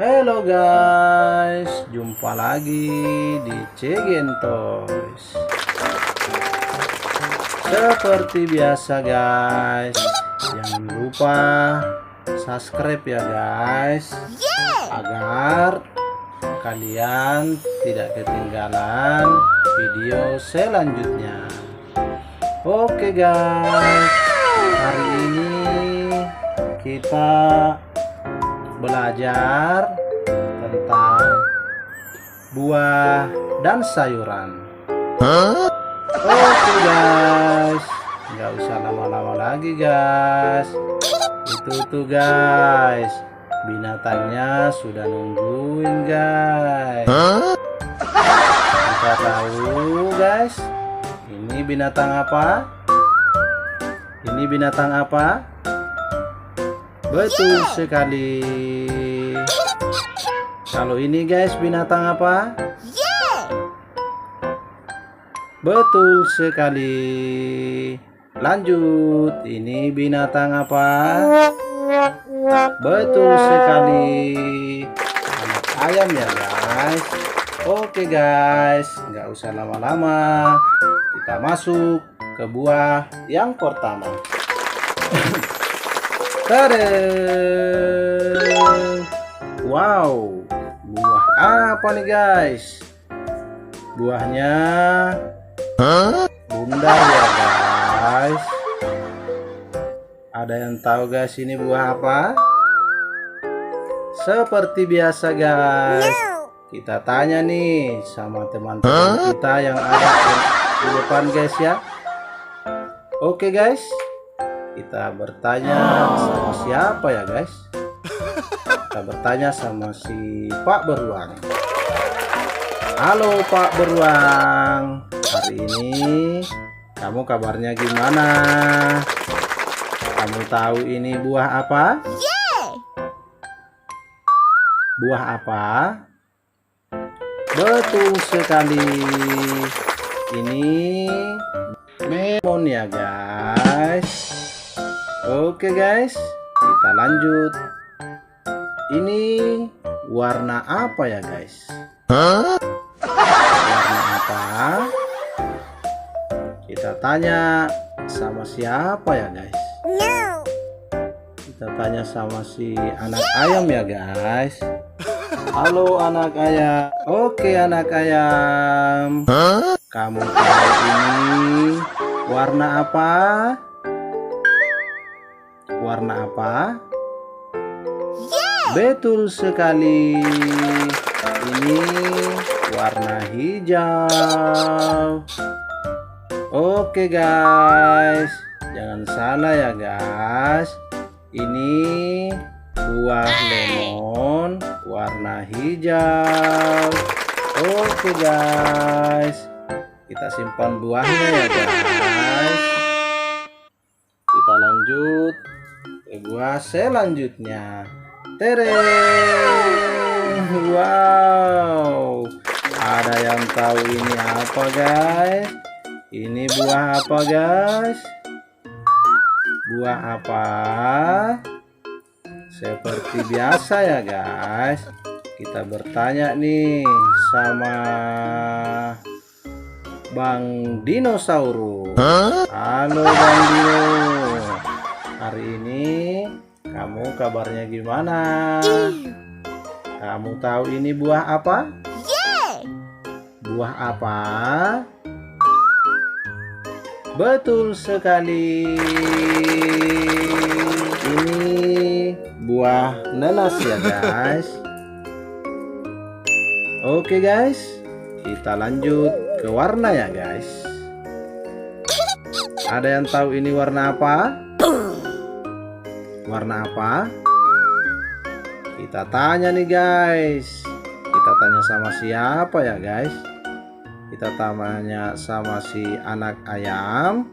Halo guys, jumpa lagi di Cegen Toys. Seperti biasa guys, jangan lupa subscribe ya guys, agar kalian tidak ketinggalan video selanjutnya. Oke guys, hari ini kita belajar tentang buah dan sayuran. Oke guys, nggak usah lama-lama lagi guys. Itu tuh guys, binatangnya sudah nungguin guys. Kita tahu guys, ini binatang apa? Ini binatang apa? Betul sekali. Kalau ini guys, binatang apa? Betul sekali. Lanjut, ini binatang apa? Betul sekali. Anak ayam ya guys. Oke guys, nggak usah lama-lama. Kita masuk ke buah yang pertama. Tada! Wow, buah apa nih guys? Buahnya bundar ya guys. Ada yang tahu guys ini buah apa? Seperti biasa guys, kita tanya nih sama teman-teman kita yang ada di depan guys ya. Oke guys, kita bertanya sama siapa ya guys? Kita bertanya sama si Pak Beruang. Halo Pak Beruang, hari ini kamu kabarnya gimana? Kamu tahu ini buah apa? Buah apa? Betul sekali. Ini melon ya guys. Oke guys, kita lanjut. Ini warna apa ya guys? Warna apa? Kita tanya sama siapa ya guys? Kita tanya sama si anak ayam ya guys. Halo anak ayam. Oke anak ayam. Kamu tahu ini warna apa? Warna apa? Betul sekali. Ini warna hijau. Oke guys, jangan salah ya guys. Ini buah lemon warna hijau. Oke guys, kita simpan buahnya ya guys. Kita lanjut ke buah selanjutnya. Tereng. Wow, ada yang tahu ini apa guys? Ini buah apa guys? Buah apa? Seperti biasa ya guys, kita bertanya nih sama Bang Dinosaurus. Halo Bang Dino, hari ini kamu kabarnya gimana? Kamu tahu ini buah apa? Buah apa? Betul sekali. Ini buah nanas ya guys. Oke guys, kita lanjut ke warna ya guys. Ada yang tahu ini warna apa? Warna apa? Kita tanya nih guys. Kita tanya sama siapa ya guys? Kita tanya sama si anak ayam,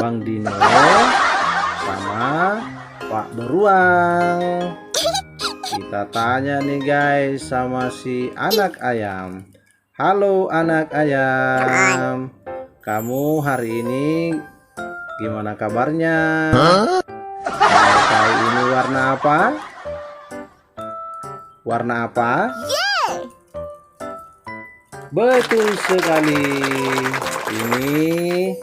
Bang Dino, sama Pak Beruang. Kita tanya nih guys sama si anak ayam. Halo anak ayam, kamu hari ini gimana kabarnya? Kamu tahu ini warna apa? Warna apa? Betul sekali. Ini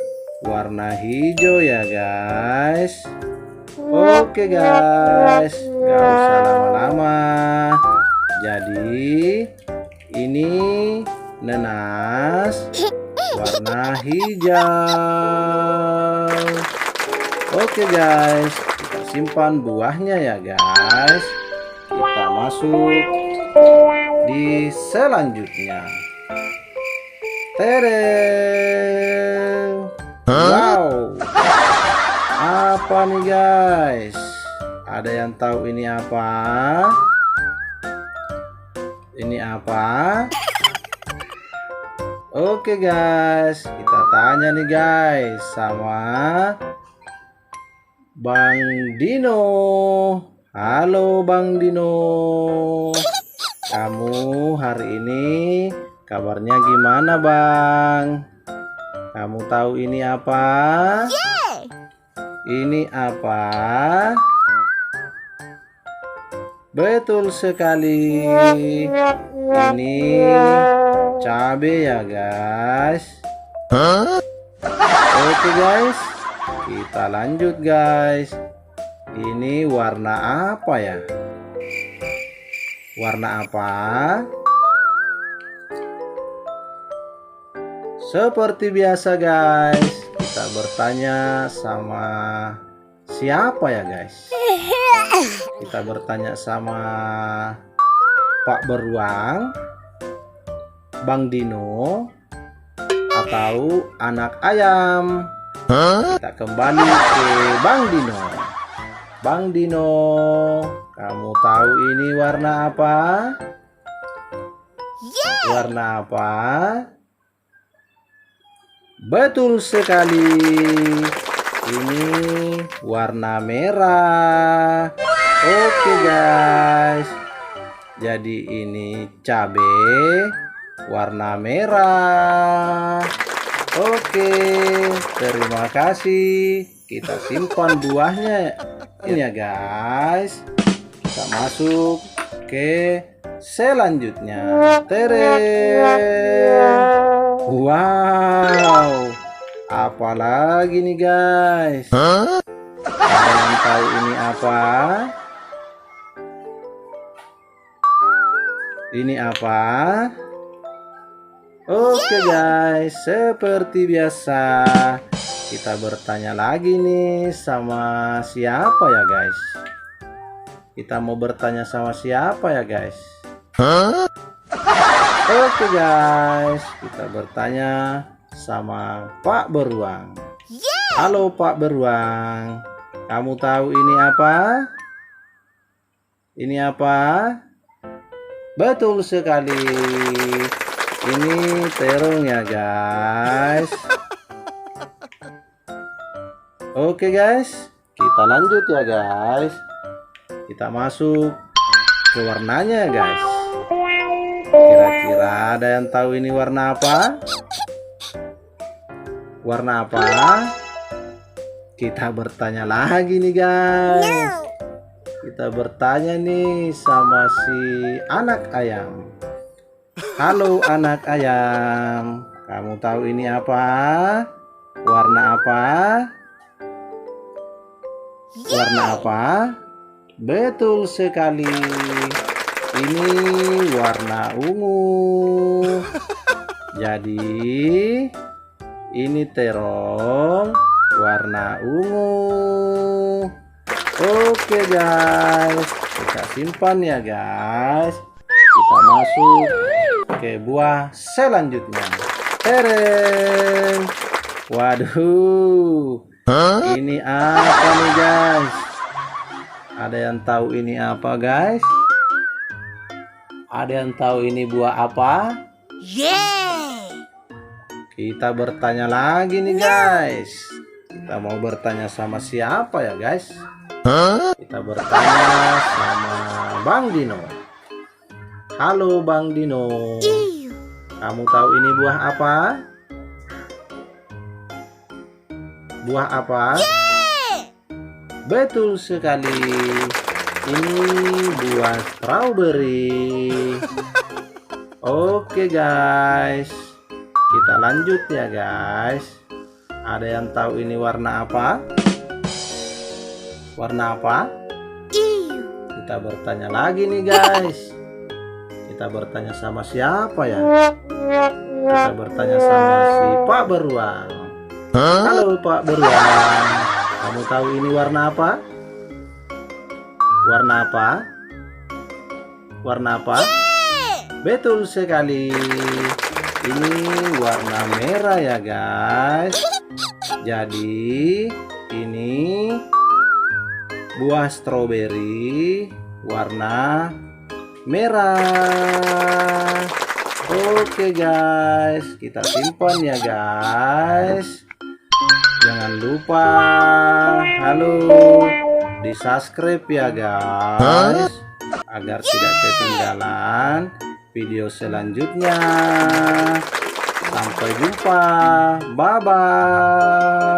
warna hijau ya guys. Oke guys, gak usah lama-lama. Jadi ini nanas warna hijau. Oke guys, kita simpan buahnya ya guys. Kita masuk di selanjutnya. Tereng. Wow. Apa nih guys? Ada yang tahu ini apa? Ini apa? Oke guys, kita tanya nih guys sama Bang Dino. Halo Bang Dino. Kamu hari ini kabarnya gimana Bang? Kamu tahu ini apa? Ini apa? Betul sekali. Ini cabai ya guys. Oke guys, kita lanjut guys. Ini warna apa ya? Warna apa? Seperti biasa guys, kita bertanya sama siapa ya guys? Kita bertanya sama Pak Beruang, Bang Dino, atau anak ayam. Kita kembali ke Bang Dino. Bang Dino, kamu tahu ini warna apa? Warna apa? Betul sekali. Ini warna merah. Oke guys. Jadi ini cabai warna merah. Oke, terima kasih. Kita simpan buahnya ini ya guys. Kita masuk ke selanjutnya. Tereng. Wow, apalagi nih guys? Ada yang tahu ini apa? Ini apa? Oke guys, seperti biasa kita bertanya lagi nih sama siapa ya guys? Kita mau bertanya sama siapa ya guys? Oke guys, kita bertanya sama Pak Beruang. Halo Pak Beruang, kamu tahu ini apa? Ini apa? Betul sekali. Ini terong ya guys. Oke guys, kita lanjut ya guys. Kita masuk ke warnanya ya guys. Kira-kira ada yang tahu ini warna apa? Warna apa? Kita bertanya lagi nih guys. Kita bertanya nih sama si anak ayam. Halo anak ayam, kamu tahu ini apa? Warna apa? Warna apa? Betul sekali. Ini warna ungu. Jadi ini terong warna ungu. Oke guys, kita simpan ya guys. Kita masuk ke buah selanjutnya. Tereng. Waduh, ini apa nih guys? Ada yang tahu ini apa guys? Ada yang tahu ini buah apa? Kita bertanya lagi nih guys. Kita mau bertanya sama siapa ya guys? Kita bertanya sama Bang Dino. Halo Bang Dino, kamu tahu ini buah apa? Buah apa? Betul sekali. Ini buah strawberry. Oke guys, kita lanjut ya guys. Ada yang tahu ini warna apa? Warna apa? Kita bertanya lagi nih guys. Kita bertanya sama siapa ya? Kita bertanya sama si Pak Beruang. Halo Pak Beruang, kamu tahu ini warna apa? Warna apa? Warna apa? Betul sekali. Ini warna merah ya guys. Jadi ini buah stroberi warna merah. Oke guys, kita simpan ya guys. Jangan lupa di subscribe ya guys, agar tidak ketinggalan video selanjutnya. Sampai jumpa, bye bye.